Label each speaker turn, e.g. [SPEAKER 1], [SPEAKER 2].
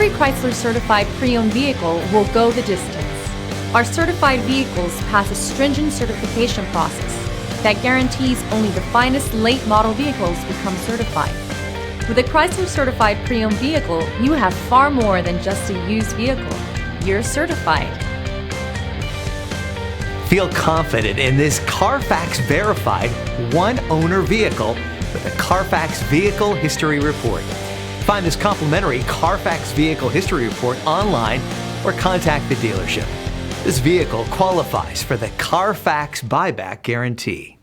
[SPEAKER 1] every Chrysler certified pre-owned vehicle will go the distance. Our certified vehicles pass a stringent certification process that guarantees only the finest late model vehicles become certified. With a Chrysler certified pre-owned vehicle, you have far more than just a used vehicle. You're certified.
[SPEAKER 2] Feel confident in this Carfax verified one-owner vehicle with a Carfax Vehicle History Report. Find this complimentary Carfax Vehicle History Report online or contact the dealership. This vehicle qualifies for the Carfax Buyback Guarantee.